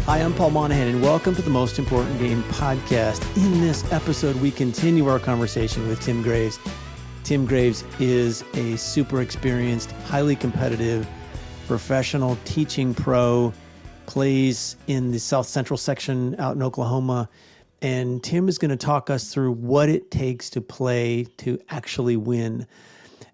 Hi, I'm Paul Monahan, and welcome to the Most Important Game podcast. In this episode, we continue our conversation with Tim Graves. Tim Graves is a super experienced, highly competitive, professional teaching pro, plays in the South Central section out in Oklahoma. And Tim is going to talk us through what it takes to play to actually win.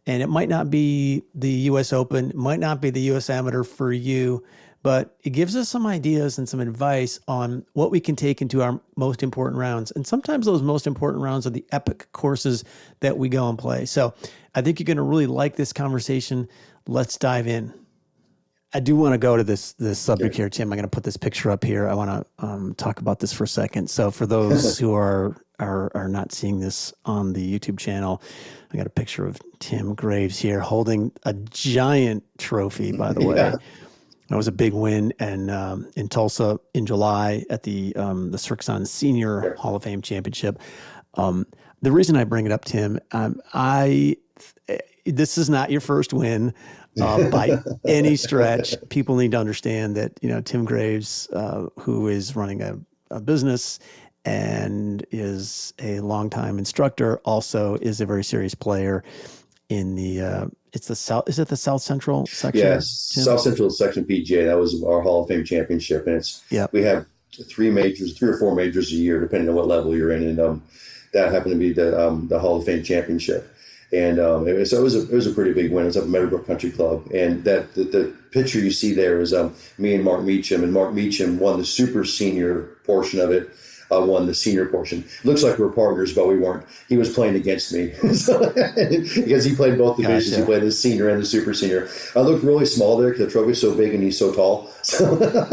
And it might not be the U.S. Open, it might not be the U.S. Amateur for you, but it gives us some ideas and some advice on what we can take into our most important rounds. And sometimes those most important rounds are the epic courses that we go and play. So I think you're going to really like this conversation. Let's dive in. I do want to go to this subject here, Tim. I'm going to put this picture up here. I want to talk about this for a second. So for those who are not seeing this on the YouTube channel, I got a picture of Tim Graves here holding a giant trophy, by the way. Yeah. That was a big win, and in Tulsa in July at the Srixon Senior Hall of Fame Championship. The reason I bring it up, Tim, this is not your first win by any stretch. People need to understand that Tim Graves, who is running a business and is a longtime instructor, also is a very serious player in the. It's the South. Is it the South Central section? Yes, Tim? South Central section PGA. That was our Hall of Fame championship, and we have three or four majors a year, depending on what level you're in, and that happened to be the Hall of Fame championship, and so it was a pretty big win. It was up at Meadowbrook Country Club, and that the picture you see there is me and Mark Meacham, and Mark Meacham won the super senior portion of it. Won the senior portion. Looks like we're partners, but we weren't. He was playing against me because he played both divisions. Gotcha. He played the senior and the super senior. I looked really small there because the trophy's so big and he's so tall.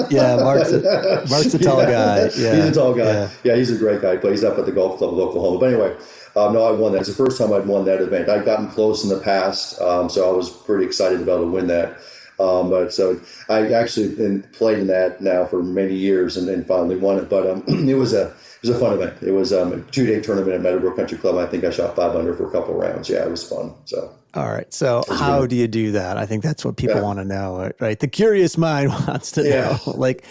Yeah, Mark's a tall guy. Yeah. He's a tall guy. Yeah, he's a great guy. He plays up at the golf club of Oklahoma. But anyway, no, I won that. It's the first time I'd won that event. I'd gotten close in the past, so I was pretty excited to be able to win that. But so I actually been played in that now for many years and then finally won it. But it was a fun event. It was a 2-day tournament at Meadowbrook Country Club. I think I shot 5 under for a couple of rounds. Yeah, it was fun. So all right. So how do you do that? I think that's what people want to know, right? The curious mind wants to know. Like,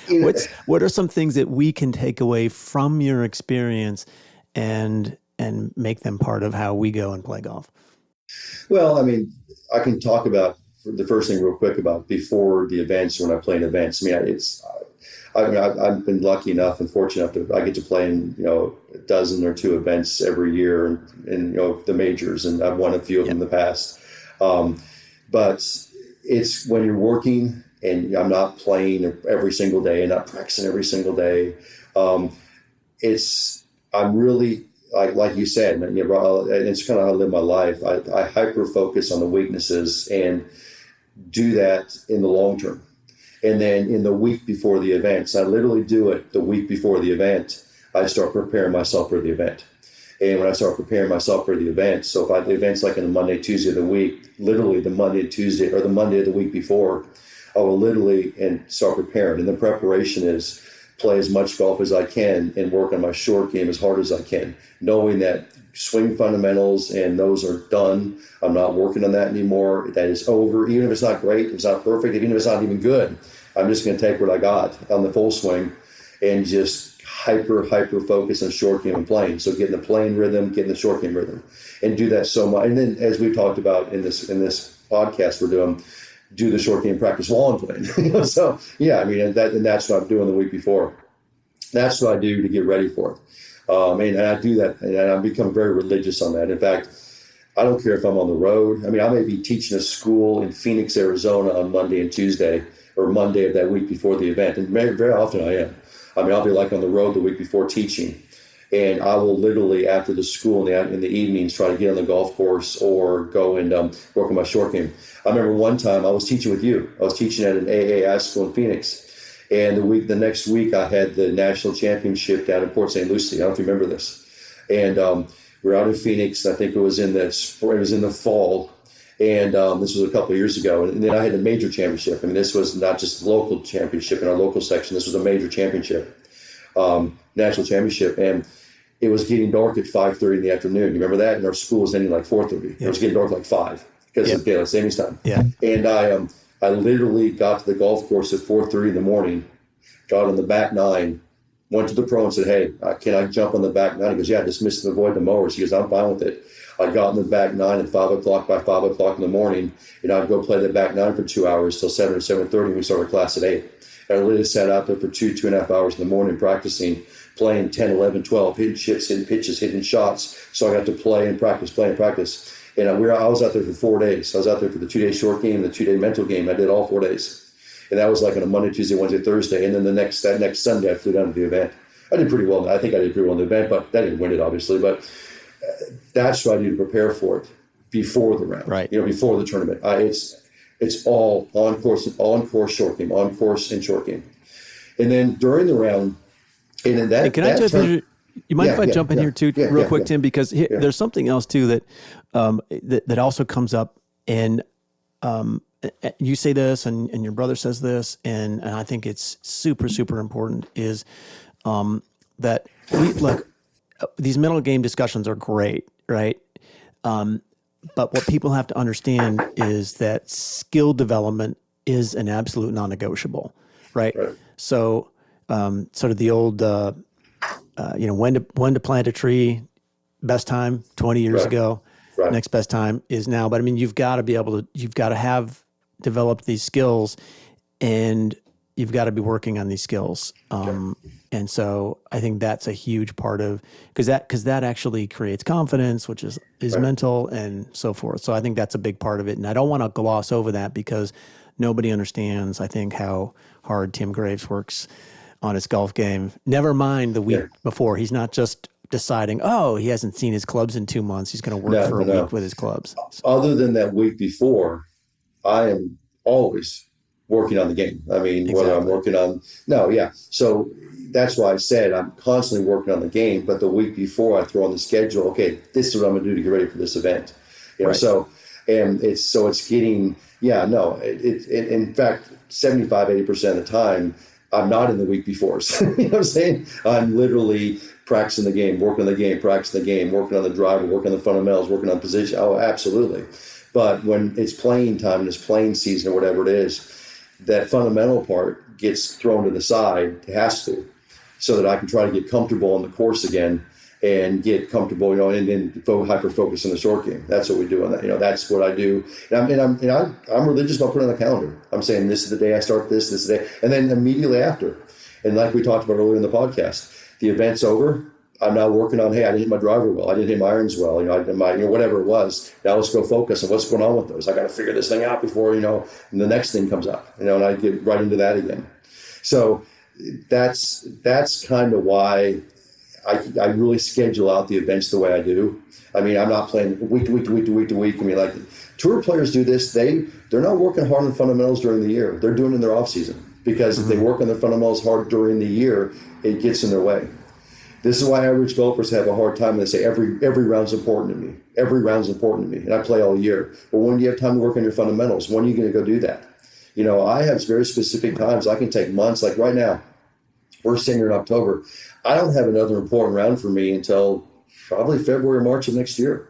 what are some things that we can take away from your experience and make them part of how we go and play golf? Well, I mean, I can talk about the first thing real quick about before the events, when I play in events. I mean, I've been lucky enough and fortunate enough I get to play in, a dozen or two events every year and the majors, and I've won a few of them in the past. But it's when you're working and I'm not playing every single day and not practicing every single day. I'm really, like you said, and it's kind of how I live my life. I hyper focus on the weaknesses and do that in the long term. And then in the week before the events, I literally do it the week before the event. I start preparing myself for the event. And when I start preparing myself for the event, so if the event's like on the Monday, Tuesday of the week, literally the Monday, Tuesday, or the Monday of the week before, I will literally start preparing. And the preparation is play as much golf as I can and work on my short game as hard as I can, knowing that swing fundamentals and those are done. I'm not working on that anymore. That is over. Even if it's not great, if it's not perfect, even if it's not even good, I'm just going to take what I got on the full swing and just hyper focus on short game and playing. So getting the playing rhythm, getting the short game rhythm, and do that so much. And then, as we've talked about in this podcast we're doing, do the short game practice while I'm playing. So yeah, I mean, and that's what I'm doing the week before. That's what I do to get ready for it. And I do that, and I've become very religious on that. In fact, I don't care if I'm on the road. I mean, I may be teaching a school in Phoenix, Arizona on Monday and Tuesday, or Monday of that week before the event. And very, very often I am. I mean, I'll be like on the road the week before teaching. And I will literally, after the school in the evenings, try to get on the golf course or go and work on my short game. I remember one time I was teaching with you. I was teaching at an AAI school in Phoenix. And the next week I had the national championship down in Port St. Lucie. I don't know if you remember this. And we were out in Phoenix. I think it was in the spring. It was in the fall. And this was a couple of years ago. And then I had a major championship. I mean, this was not just local championship in our local section. This was a major championship, national championship. And it was getting dark at 5:30 in the afternoon. You remember that? And our school was ending like 4:30. Yeah. It was getting dark like 5 because of daylight savings time. Yeah. And I literally got to the golf course at 4:30 in the morning, got on the back nine, went to the pro and said, hey, can I jump on the back nine? He goes, yeah, just miss and avoid the mowers. He goes, I'm fine with it. I got in the back nine at 5 o'clock. By 5 o'clock in the morning, I'd go play the back nine for 2 hours till 7 or 7:30 when we started class at 8. And I literally sat out there for 2.5 hours in the morning practicing, playing 10, 11, 12, hitting shits, hitting pitches, hitting shots. So I got to play and practice. And I was out there for 4 days. I was out there for the 2-day short game, the 2-day mental game. I did all 4 days. And that was like on a Monday, Tuesday, Wednesday, Thursday. And then that next Sunday, I flew down to the event. I did pretty well. I think I did pretty well in the event, but I didn't win it, obviously. But that's what I do to prepare for it before the round, right? Before the tournament. It's all on course, short game, on course and short game. And then during the round, and then that. Hey, can I just you mind if I jump in here too, real quick, Tim? Because there's something else too that that also comes up, and you say this, and your brother says this, and I think it's super, super important. Is that these mental game discussions are great, right? But what people have to understand is that skill development is an absolute non-negotiable, right? So, sort of the old, when to plant a tree, best time 20 years ago, next best time is now. But I mean, you've got to have developed these skills, and you've got to be working on these skills. And so I think that's a huge part of, because that actually creates confidence, which is mental and so forth. So I think that's a big part of it. And I don't want to gloss over that, because nobody understands, I think, how hard Tim Graves works on his golf game. Never mind the week before. He's not just deciding, he hasn't seen his clubs in 2 months. He's going to work for a week with his clubs. Other than that week before, I am always working on the game. I mean, whether I'm working on, So that's why I said I'm constantly working on the game, but the week before I throw on the schedule, okay, this is what I'm going to do to get ready for this event. So, and it's getting, in fact, 75, 80% of the time, I'm not in the week before. So, you know what I'm saying? I'm literally practicing the game, working on the game, practicing the game, working on the driver, working on the fundamentals, working on position. Oh, absolutely. But when it's playing time and it's playing season or whatever it is, that fundamental part gets thrown to the side. It has to, so that I can try to get comfortable on the course again and get comfortable, and then hyper focus on the short game. That's what we do on that. That's what I do. And I'm religious about putting on the calendar. I'm saying this is the day I start this is the day, and then immediately after. And like we talked about earlier in the podcast, the event's over. I'm now working on, hey, I didn't hit my driver well. I didn't hit my irons well. Whatever it was. Now let's go focus on what's going on with those. I got to figure this thing out before, and the next thing comes up, and I get right into that again. So that's kind of why I really schedule out the events the way I do. I mean, I'm not playing week to week to week to week to week. I mean, like tour players do this. They're not working hard on fundamentals during the year. They're doing it in their off season, because if they work on their fundamentals hard during the year, it gets in their way. This is why average golfers have a hard time. They say every round's important to me. Every round's important to me, and I play all year. But when do you have time to work on your fundamentals? When are you going to go do that? I have very specific times. I can take months. Like right now, we're sitting here in October. I don't have another important round for me until probably February or March of next year.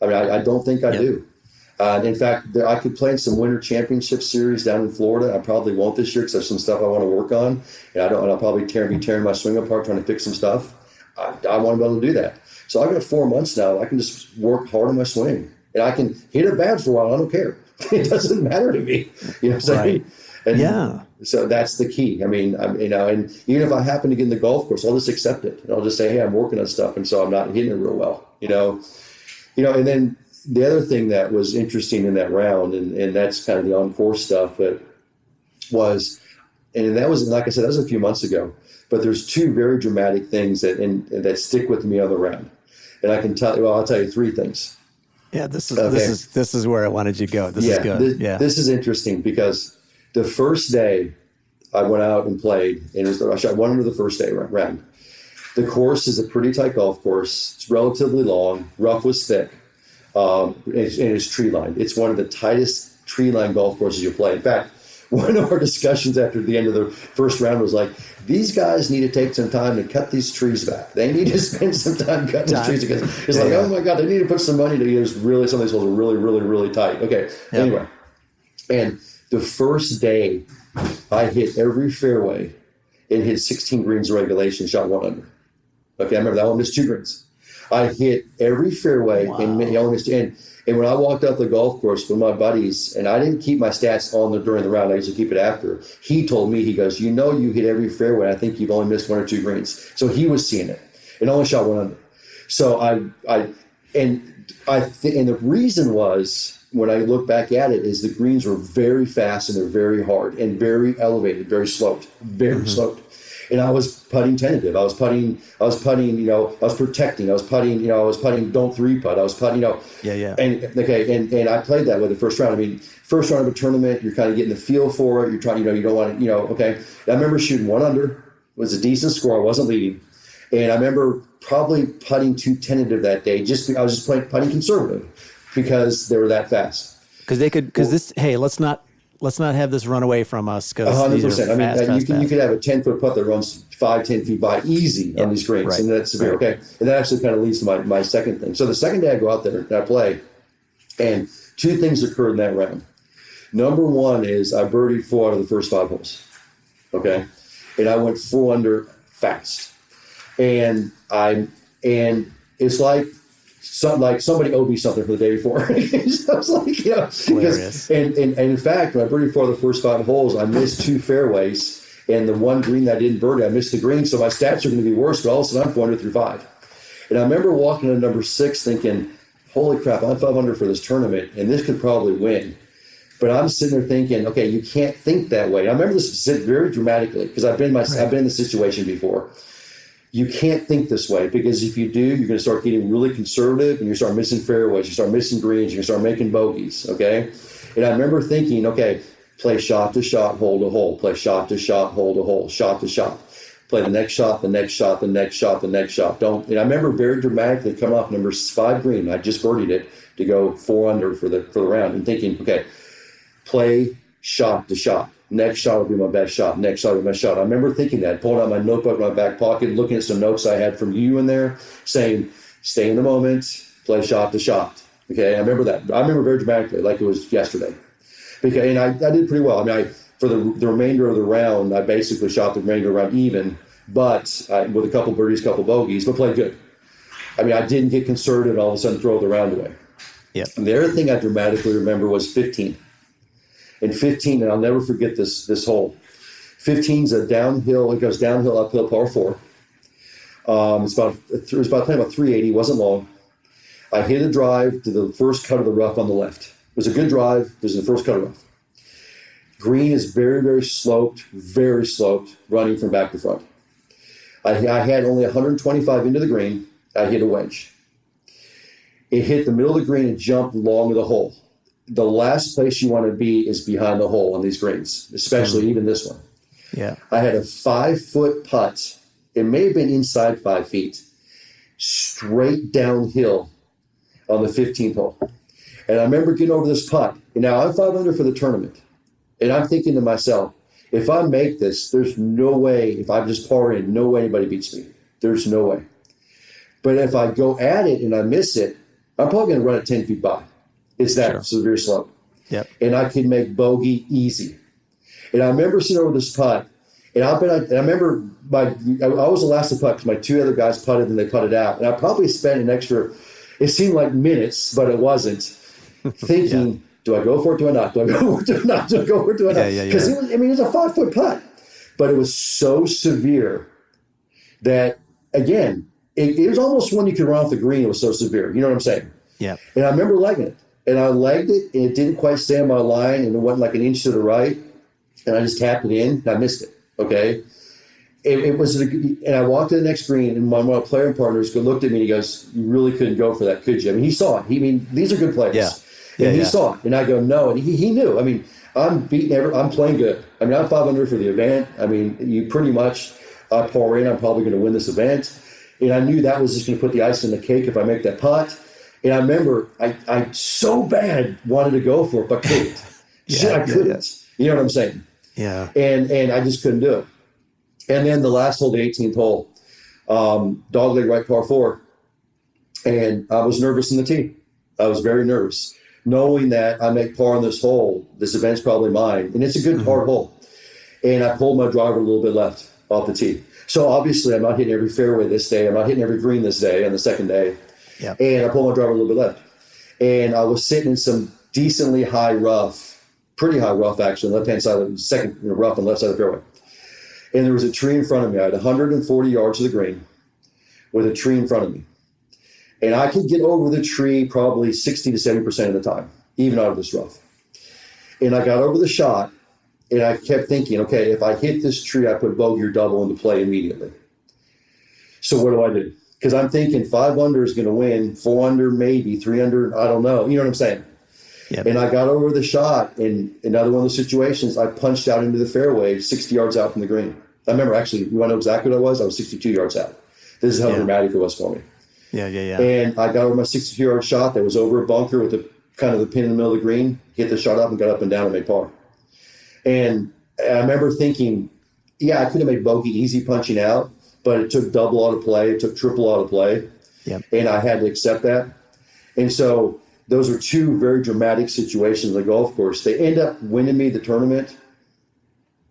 I mean, I don't think I do. In fact, I could play in some winter championship series down in Florida. I probably won't this year because there's some stuff I want to work on, and I'll probably be tearing my swing apart trying to fix some stuff. I want to be able to do that. So I've got 4 months now. I can just work hard on my swing, and I can hit it bad for a while. I don't care. It doesn't matter to me. You know what I'm saying? And so that's the key. I mean, and even if I happen to get in the golf course, I'll just accept it. And I'll just say, hey, I'm working on stuff, and so I'm not hitting it real well. And then the other thing that was interesting in that round, and that's kind of the on-course stuff, that was, and that was, like I said, that was a few months ago. But there's two very dramatic things that stick with me on the round, and I can tell you. Well, I'll tell you 3 things. Yeah, this is where I wanted you to go. This is good. This is interesting because the first day I went out and played, and I shot 1 under the first day round. The course is a pretty tight golf course. It's relatively long. Rough was thick, and it's tree lined. It's one of the tightest tree line golf courses you'll play. In fact, one of our discussions after the end of the first round was like, these guys need to take some time to cut these trees back. They need to spend some time cutting these trees, because it's oh my God, they need to put some money to use. Really, some of these holes are really, really, really tight. Okay. Yep. Anyway, and the first day I hit every fairway and hit 16 greens in regulation, shot 1 under. Okay, I remember that one, missed 2 greens. I hit every fairway and only missed, and when I walked out the golf course with my buddies, and I didn't keep my stats during the round, I used to keep it after. He told me, he goes, you hit every fairway. I think you've only missed 1 or 2 greens. So he was seeing it, and only shot 1 under. So and the reason was, when I look back at it, is the greens were very fast and they're very hard and very elevated, very sloped, sloped. And I was putting tentative. I was putting, I was protecting. I was putting, don't 3-putt. I was putting, Yeah. And I played that with the first round. I mean, first round of a tournament, you're kind of getting the feel for it. You're trying, you don't want to, okay. And I remember shooting 1 under. It was a decent score. I wasn't leading. And I remember probably putting too tentative that day. I was just putting conservative because they were that fast. Let's not have this run away from us. 100%. I mean, you could have a 10-foot putt that runs 5-10 feet by easy on these greens, and that's severe. Right. Okay, and that actually kind of leads to my second thing. So the second day I go out there and I play, and 2 things occurred in that round. Number 1 is I birdied 4 out of the first 5 holes. Okay, and I went 4 under fast, and it's like somebody owed me something for the day before. So I was like, because, and in fact, when I birdied 4 of the first 5 holes, I missed 2 fairways, and the 1 green that I didn't birdie, I missed the green, so my stats are going to be worse. But all of a sudden, I'm 4 under through 5, and I remember walking to number 6, thinking, "Holy crap, I'm 5 under for this tournament, and this could probably win." But I'm sitting there thinking, okay, you can't think that way. And I remember this very dramatically because I've been in the situation before. You can't think this way, because if you do, you're going to start getting really conservative and you start missing fairways, you start missing greens, you start making bogeys, okay? And I remember thinking, okay, play shot to shot, hole to hole, play shot to shot, hole to hole, shot to shot, play the next shot, the next shot, the next shot, the next shot. And I remember very dramatically coming off number 5 green. I just birdied it to go 4 under for the round, and thinking, okay, play shot to shot. Next shot will be my best shot. Next shot will be my shot. I remember thinking that, pulling out my notebook in my back pocket, looking at some notes I had from you in there, saying, stay in the moment, play shot to shot. Okay, I remember that. I remember very dramatically, like it was yesterday. And I did pretty well. I mean, for the remainder of the round, I basically shot the remainder of the round even, but with a couple birdies, couple bogeys, but played good. I mean, I didn't get conservative and all of a sudden throw the round away. Yeah. And the other thing I dramatically remember was 15. And 15, and I'll never forget this hole. 15's a downhill. It goes downhill uphill par 4. It was about 380. Wasn't long. I hit a drive to the first cut of the rough on the left. It was a good drive. It was the first cut of rough. Green is very, very sloped, running from back to front. I had only 125 into the green. I hit a wedge. It hit the middle of the green and jumped long of the hole. The last place you want to be is behind the hole on these greens, especially even this one. Yeah. I had a 5-foot putt. It may have been inside 5 feet, straight downhill on the 15th hole. And I remember getting over this putt. And now I'm 5 under for the tournament. And I'm thinking to myself, if I make this, there's no way, if I just par in, no way anybody beats me. There's no way. But if I go at it and I miss it, I'm probably going to run it 10 feet by. It's that severe slope. Yep. And I can make bogey easy. And I remember sitting over this putt, and I remember I was the last to putt because my 2 other guys putted and they putted out. And I probably spent an extra, it seemed like minutes, but it wasn't, thinking, do I go for it? Do I not? Do I go for it? Do I not? Do I go for it? Do I not? Because it was a 5-foot putt. But it was so severe that, again, it was almost when you could run off the green. It was so severe. You know what I'm saying? Yeah. And I remember legging it. And I legged it, and it didn't quite stay on my line, and it went like an inch to the right. And I just tapped it in, and I missed it. Okay. And I walked to the next green, and one of my player partners looked at me and he goes, "You really couldn't go for that, could you?" I mean, he saw it. These are good players. And he saw it. And I go, "No." And he knew. I mean, I'm playing good. I mean, I'm 5 under for the event. I mean, you pretty much par in, I'm probably going to win this event. And I knew that was just going to put the ice in the cake if I make that putt. And I remember I so bad wanted to go for it, but couldn't. I couldn't. You know what I'm saying? Yeah. And I just couldn't do it. And then the last hole, the 18th hole, dogleg right par 4. And I was nervous in the tee. I was very nervous, knowing that I make par on this hole. This event's probably mine. And it's a good hard hole. And I pulled my driver a little bit left. off the tee. So obviously I'm not hitting every fairway this day. I'm not hitting every green this day on the second day. Yeah. And I pulled my driver a little bit left. And I was sitting in some decently high rough, pretty high rough actually, left-hand side of the second rough on the left side of the fairway. And there was a tree in front of me. I had 140 yards to the green with a tree in front of me. And I could get over the tree probably 60 to 70% of the time, even out of this rough. And I got over the shot, and I kept thinking, okay, if I hit this tree, I put bogey or double into play immediately. So what do? Because I'm thinking 5 under is going to win, 4 under maybe, 3 under, I don't know. You know what I'm saying? Yep. And I got over the shot, and another one of those situations, I punched out into the fairway 60 yards out from the green. I remember actually, you want to know exactly what I was? I was 62 yards out. This is how dramatic it was for me. Yeah. And I got over my 62-yard shot that was over a bunker with the kind of the pin in the middle of the green, hit the shot up and got up and down and made par. And I remember thinking, yeah, I could have made bogey easy punching out, but it took double out of play. It took triple out of play. Yep. And I had to accept that. And so those are two very dramatic situations on the golf course. They end up winning me the tournament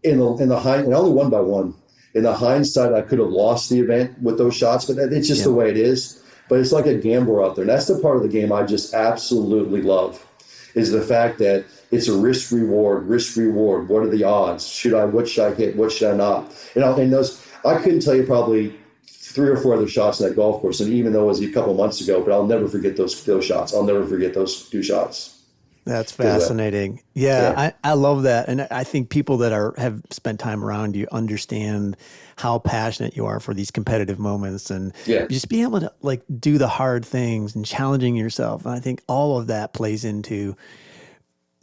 and I only won by one. In the hindsight, I could have lost the event with those shots, but it's just the way it is. But it's like a gambler out there. And that's the part of the game I just absolutely love, is the fact that it's a risk reward. What are the odds? What should I hit? What should I not? And those, I couldn't tell you probably 3 or 4 other shots in that golf course. And even though it was a couple months ago, but I'll never forget those shots. I'll never forget those 2 shots. That's fascinating. I love that. And I think people that have spent time around you understand how passionate you are for these competitive moments, and just being able to like do the hard things and challenging yourself. And I think all of that plays into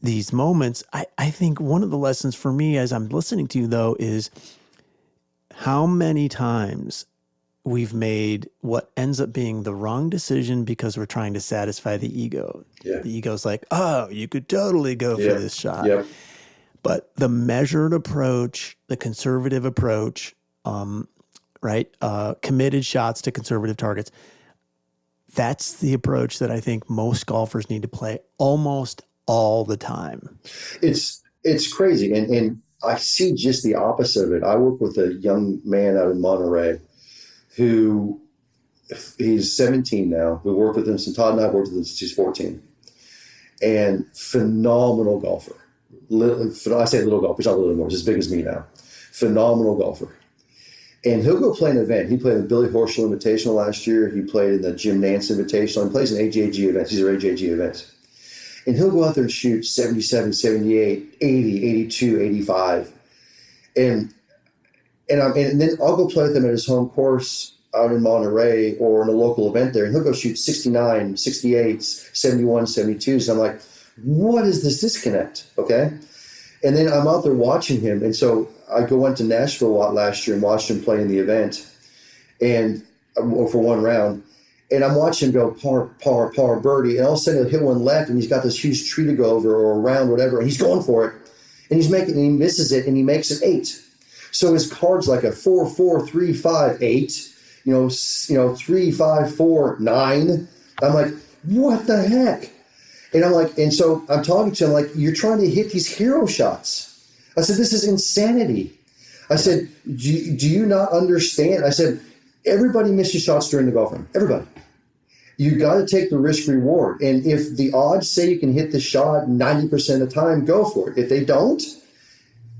these moments. I think one of the lessons for me as I'm listening to you though is how many times we've made what ends up being the wrong decision because we're trying to satisfy the ego. Yeah. The ego's like, oh, you could totally go for this shot. Yeah. But the measured approach, the conservative approach, committed shots to conservative targets, that's the approach that I think most golfers need to play almost all the time. It's crazy. And I see just the opposite of it. I work with a young man out in Monterey who he's 17 now. We worked with him since Todd and I have worked with him since he's 14. And phenomenal golfer. I say little golfer, he's not little anymore, he's as big as me now. Phenomenal golfer. And he'll go play an event. He played in the Billy Horschel Invitational last year. He played in the Jim Nance Invitational. He plays in AJG events. These are AJG events. And he'll go out there and shoot 77, 78, 80, 82, 85. And then I'll go play with him at his home course out in Monterey or in a local event there, and he'll go shoot 69, 68s, 71, 72s. And I'm like, what is this disconnect? Okay. And then I'm out there watching him. And so I went to Nashville a lot last year and watched him play in the event and for one round. And I'm watching him go par, birdie. And all of a sudden he'll hit one left and he's got this huge tree to go over or around, whatever. And he's going for it. And he misses it and he makes it 8. So his card's like a 4, 4, 3, 5, 8, 3, 5, 4, 9. I'm like, what the heck? And so I'm talking to him like, you're trying to hit these hero shots. I said, this is insanity. I said, do you not understand? I said, everybody misses shots during the golf round. Everybody. You got to take the risk reward. And if the odds say you can hit the shot 90% of the time, go for it. If they don't,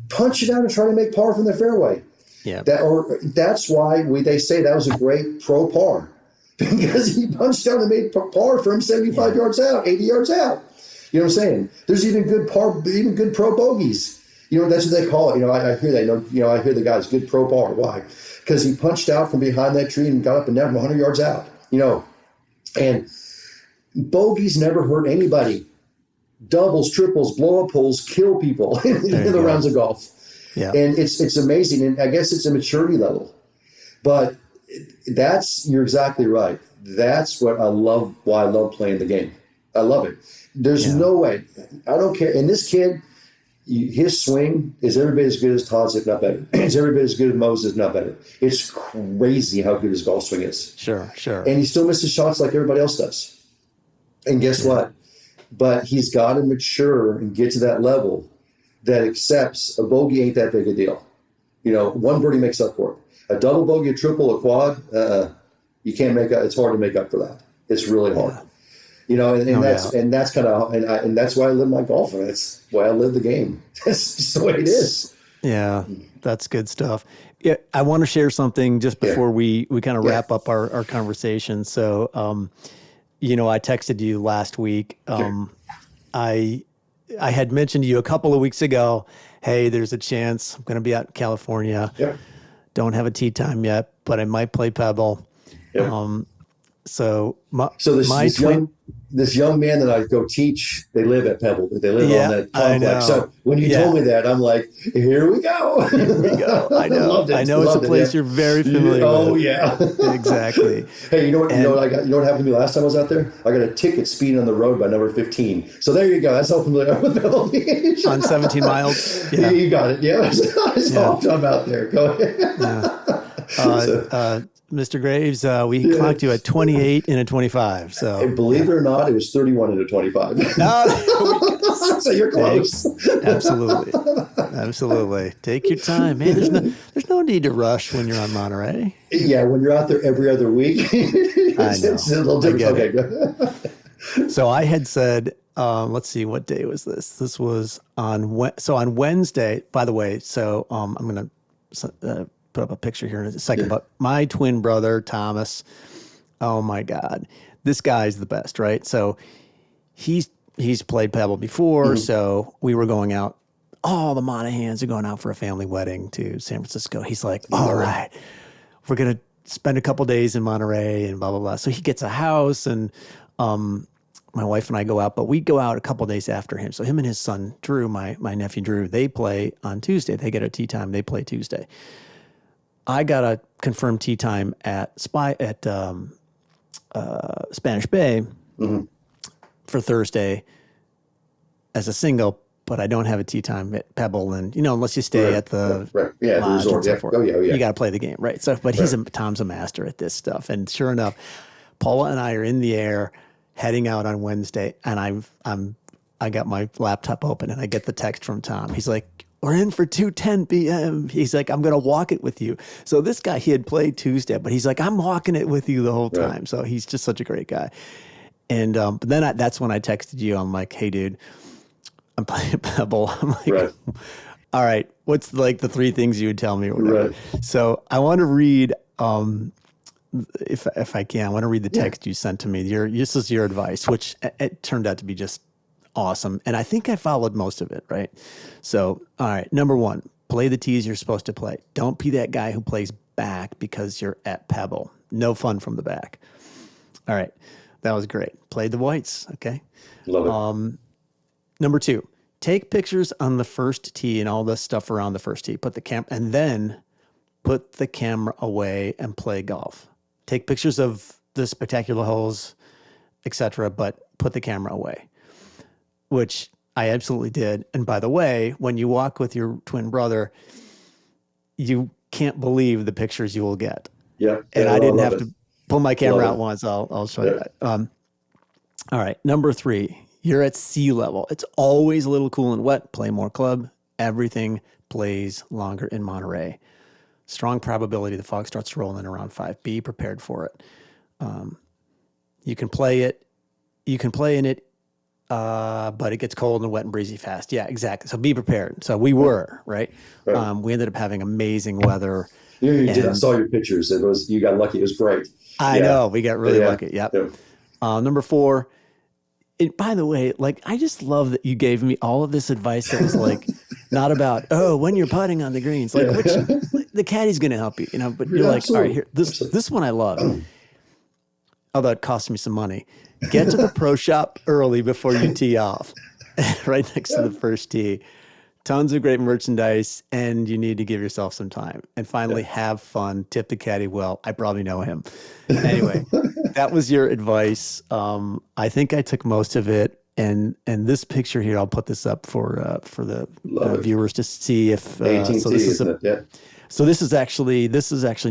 punch it out and try to make par from the fairway. Yeah. That's why they say that was a great pro par, because he punched out and made par from 75 yards out, 80 yards out. You know what I'm saying? There's even good pro bogeys. That's what they call it. I hear that. I hear the guys good pro par. Why? Because he punched out from behind that tree and got up and down from 100 yards out. And bogeys never hurt anybody. Doubles, triples, blow-up holes kill people in the rounds of golf. Yeah. And it's amazing. And I guess it's a maturity level. But you're exactly right. That's what I love, why I love playing the game. I love it. There's no way. I don't care. And this kid, his swing is every bit as good as Todd's, if not better. It's every bit as good as Moses, if not better. It's crazy how good his golf swing is. Sure. And he still misses shots like everybody else does. And guess what? But he's got to mature and get to that level that accepts a bogey ain't that big a deal. one birdie makes up for it. A double bogey, a triple, a quad, you can't make up. It's hard to make up for that. It's really hard. And that's kind of, and that's why I live my golf. And that's why I live the game. That's just the way it is. Yeah, that's good stuff. Yeah, I want to share something just before we kind of wrap up our conversation. So, I texted you last week. I had mentioned to you a couple of weeks ago, hey, there's a chance I'm going to be out in California. Yeah. Don't have a tee time yet, but I might play Pebble. Yeah. So this young man that I go teach, they live at Pebble. They live on that complex. So when you told me that, I'm like, here we go. Here we go. I know. I know it's a place you're very familiar with. Oh yeah, exactly. Hey, you know what happened to me last time I was out there? I got a ticket speeding on the road by number 15. So there you go. That's how familiar I'm with Pebble Beach. On 17 miles. Yeah, you got it. Yeah, so I'm out there. Go ahead. Yeah. Mr. Graves, we clocked you at 28 and a 25. So, and believe it or not, it was 31 and a 25. So you're close. Absolutely. Take your time, man. There's no need to rush when you're on Monterey. Yeah, when you're out there every other week, it's a little different. Okay. So I had said, let's see, what day was this? This was on Wednesday. By the way, so I'm going to put up a picture here in a second, but my twin brother, Thomas, oh my God, this guy's the best, right? So he's played Pebble before. So we were going out, all the Monahans are going out for a family wedding to San Francisco. He's like, all right, we're going to spend a couple days in Monterey and blah, blah, blah. So he gets a house and my wife and I go out, but we go out a couple days after him. So him and his son, Drew, my nephew Drew, they play on Tuesday. They get a tee time. They play Tuesday. I got a confirmed tee time at Spanish Bay for Thursday as a single, but I don't have a tee time at Pebble, and unless you stay at the lodge resort. And so forth, you got to play the game, right? So, but Tom's a master at this stuff, and sure enough, Paula and I are in the air heading out on Wednesday, and I got my laptop open, and I get the text from Tom. He's like, we're in for 2:10 p.m. He's like, I'm going to walk it with you. So this guy, he had played Tuesday, but he's like, I'm walking it with you the whole time. Right. So he's just such a great guy. And but then that's when I texted you. I'm like, hey, dude, I'm playing Pebble. I'm like, all right, what's like the three things you would tell me or whatever? Right. So I want to read, if I can, I want to read the text you sent to me. This is your advice, which it turned out to be just awesome. And I think I followed most of it, right? So, all right, number one, play the tees you're supposed to play. Don't be that guy who plays back because you're at Pebble. No fun from the back. All right, that was great. Played the whites, okay? Love it. Number two, take pictures on the first tee and all the stuff around the first tee. And then put the camera away and play golf. Take pictures of the spectacular holes, etc., but put the camera away. Which I absolutely did. And by the way, when you walk with your twin brother, you can't believe the pictures you will get. Yeah. And I didn't have to pull my camera out once. I'll show you that. All right. Number three, you're at sea level. It's always a little cool and wet. Play more club. Everything plays longer in Monterey. Strong probability the fog starts rolling around 5. Be prepared for it. You can play it. You can play in it. But it gets cold and wet and breezy fast. Yeah, exactly. So be prepared. So we were, right? We ended up having amazing weather. You did. I saw your pictures. You got lucky. It was great. I know. We got really lucky. Yep. Number 4. And by the way, like, I just love that you gave me all of this advice that was like, not about, when you're putting on the greens, like, which the caddy's going to help you, but you're like, absolutely. All right, here, this one I love. Although it cost me some money. Get to the pro shop early before you tee off, right next to the first tee. Tons of great merchandise, and you need to give yourself some time. And finally, have fun. Tip the caddy well. I probably know him. Anyway, that was your advice. I think I took most of it. And this picture here, I'll put this up for the viewers to see if. So this is So this is actually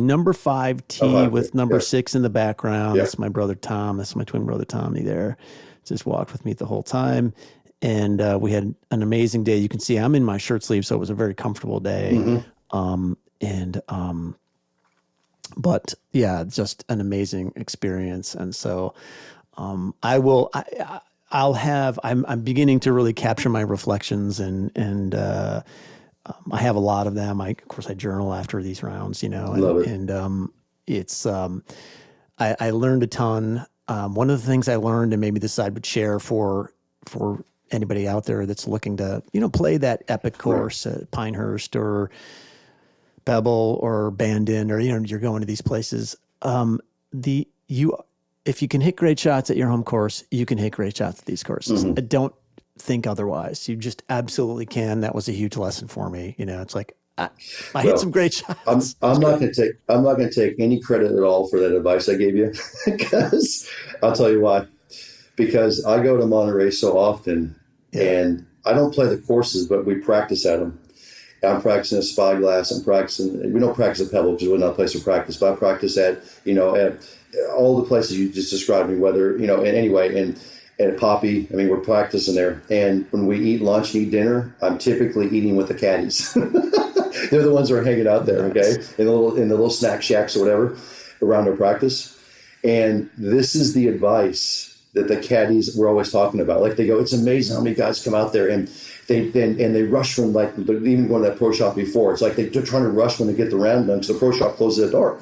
number 5 tee with number 6 in the background. That's my brother Tom. That's my twin brother Tommy there. Just walked with me the whole time. And we had an amazing day. You can see I'm in my shirt sleeve, so it was a very comfortable day. Mm-hmm. And, but yeah, just an amazing experience. And so, I'm beginning to really capture my reflections I have a lot of them. Of course I journal after these rounds, Love it. it's, I learned a ton. One of the things I learned, and maybe this I would share for anybody out there that's looking to, play that epic course at Pinehurst or Pebble or Bandon, or, you're going to these places. If you can hit great shots at your home course, you can hit great shots at these courses. Mm-hmm. Don't think otherwise. You just absolutely can. That was a huge lesson for me. It's like, I hit some great shots. I'm not going to take any credit at all for that advice I gave you, because I'll tell you why. Because I go to Monterey so often, and I don't play the courses, but we practice at them. I'm practicing at Spyglass. We don't practice at Pebble because we're not a place to practice, but I practice at all the places you just described me, whether, and anyway, and at Poppy, we're practicing there. And when we eat lunch and eat dinner, I'm typically eating with the caddies. They're the ones that are hanging out there, okay, in the little snack shacks or whatever around our practice. And this is the advice that the caddies were always talking about. Like, they go, it's amazing how many guys come out there and they rush from, like, even going to that pro shop before. It's like they're trying to rush when they get the round done because the pro shop closes at dark.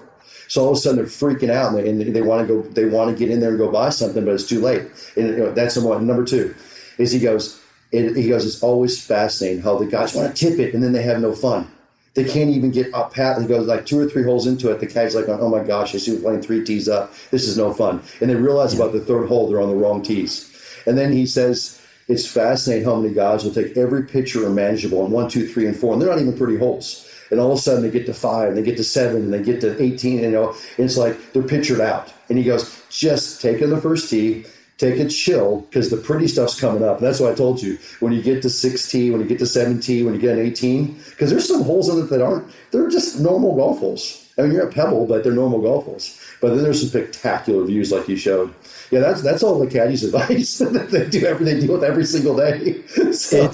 So all of a sudden they're freaking out and they want to get in there and go buy something, but it's too late. And that's number one. Number two is he goes, it's always fascinating how the guys want to tip it and then they have no fun. They can't even get up past. He goes like 2 or 3 holes into it. The guy's like, oh my gosh, I see we're playing 3 tees up. This is no fun. And they realize about the 3rd hole, they're on the wrong tees. And then he says, it's fascinating how many guys will take every picture imaginable on 1, 2, 3, and 4. And they're not even pretty holes. And all of a sudden they get to 5, and they get to 7, and they get to 18. And, it's like they're pictured out. And he goes, just take in the first tee, take it chill, because the pretty stuff's coming up. And that's what I told you. When you get to 6T, when you get to 7T, when you get an 18, because there's some holes in it that they're just normal golf holes. You're at Pebble, but they're normal golf holes. But then there's some spectacular views like you showed. Yeah, that's all the caddies' advice that they deal with every single day. So.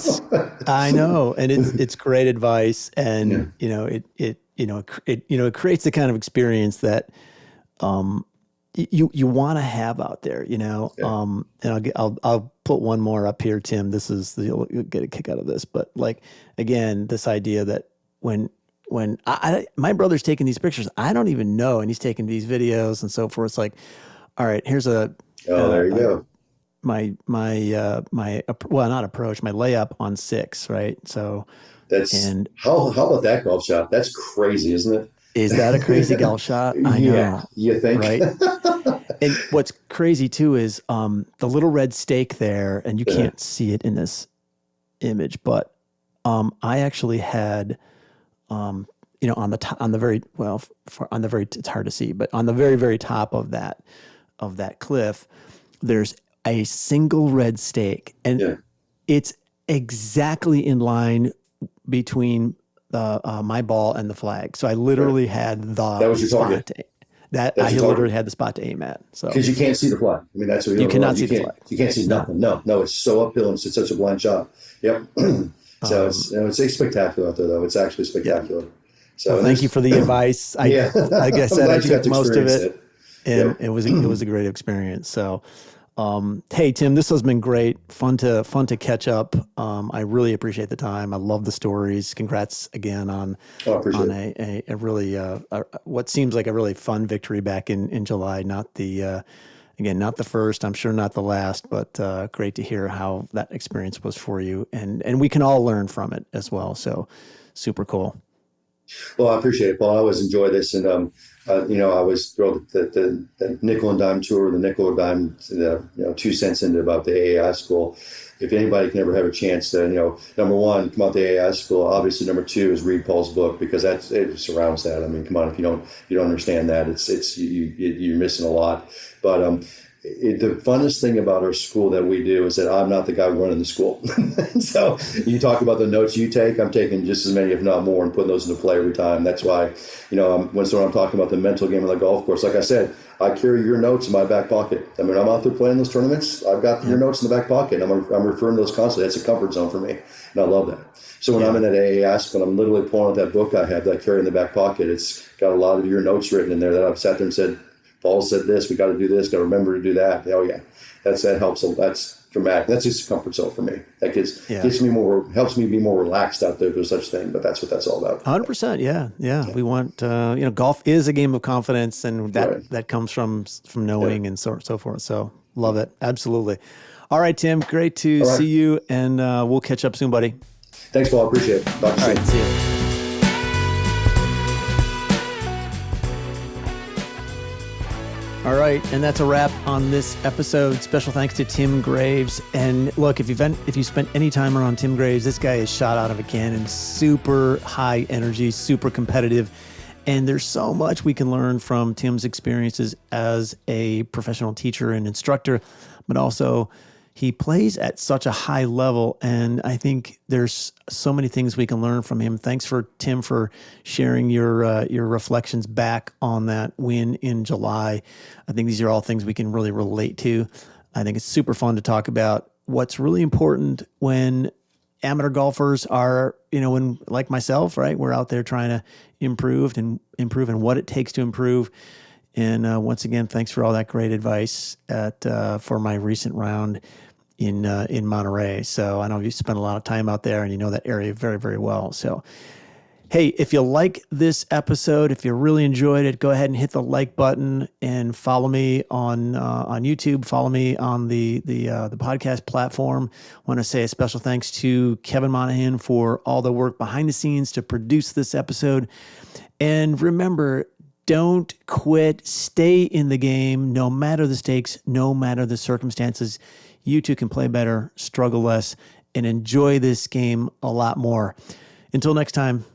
I know, and it's great advice, and it creates the kind of experience that you want to have out there, And I'll put one more up here, Tim. You'll get a kick out of this, but like, again, this idea that when my brother's taking these pictures, I don't even know, and he's taking these videos and so forth. It's like, all right, here's there you go. My not approach, my layup on 6, right? So how about that golf shot? That's crazy, isn't it? Is that a crazy golf shot? I know. Yeah, you think? Right? And what's crazy too is the little red stake there, and you can't see it in this image, but I actually had on the top, it's hard to see, but on the very, very top of that cliff, there's a single red stake, and it's exactly in line between my ball and the flag. So I literally had that was your target. I literally had the spot to aim at. So because you can't see the flag. That's what you cannot see the flag. You can't see nothing. No, it's so uphill and it's such a blind shot. Yep. So it's spectacular out there, though. It's actually spectacular. Yeah. So thank you for the advice. Like I said, I took most of it, and it was a great experience. So, hey Tim, this has been great. Fun to catch up. I really appreciate the time. I love the stories. Congrats again on a really what seems like a really fun victory back in July. Not the not the first, I'm sure not the last, but great to hear how that experience was for you, and we can all learn from it as well. So super cool. Well, I appreciate it, Paul. I always enjoy this, and I was thrilled that the nickel and dime tour, the nickel or dime, 2 cents into about the AAI school. If anybody can ever have a chance to, number one, come out to AAI school. Obviously, number 2 is read Paul's book, because it surrounds that. Come on, if you don't understand that, you're missing a lot. But the funnest thing about our school that we do is that I'm not the guy running the school. So you talk about the notes you take, I'm taking just as many, if not more, and putting those into play every time. That's why, when I'm talking about the mental game of the golf course, like I said, I carry your notes in my back pocket. I'm out there playing those tournaments. I've got your notes in the back pocket. I'm referring to those constantly. It's a comfort zone for me, and I love that. So when I'm in that AA Aspen, I'm literally pulling out that book I have that I carry in the back pocket. It's got a lot of your notes written in there that I've sat there and said, Paul said this, we got to do this, got to remember to do that. Oh yeah, that helps. That's dramatic. That's just a comfort zone for me. That gets me more, helps me be more relaxed out there if there's such thing. But that's what that's all about. 100%. Yeah. We want, golf is a game of confidence, and that comes from knowing and so forth. So love it. Absolutely. All right, Tim, great to see you, and we'll catch up soon, buddy. Thanks, Paul. Appreciate it. Talk to you soon. Right, see you. All right, and that's a wrap on this episode. Special thanks to Tim Graves. And look, if you spent any time around Tim Graves, this guy is shot out of a cannon, super high energy, super competitive. And there's so much we can learn from Tim's experiences as a professional teacher and instructor, but also he plays at such a high level, and I think there's so many things we can learn from him. Thanks for Tim for sharing your reflections back on that win in July. I think these are all things we can really relate to. I think it's super fun to talk about what's really important when amateur golfers are, when like myself, right? We're out there trying to improve and what it takes to improve. And once again, thanks for all that great advice for my recent round in Monterey. So I know you spent a lot of time out there and you know that area very, very well. So, hey, if you like this episode, if you really enjoyed it, go ahead and hit the like button and follow me on YouTube. Follow me on the podcast platform. I want to say a special thanks to Kevin Monahan for all the work behind the scenes to produce this episode. And remember, don't quit. Stay in the game, no matter the stakes, no matter the circumstances. You too can play better, struggle less, and enjoy this game a lot more. Until next time,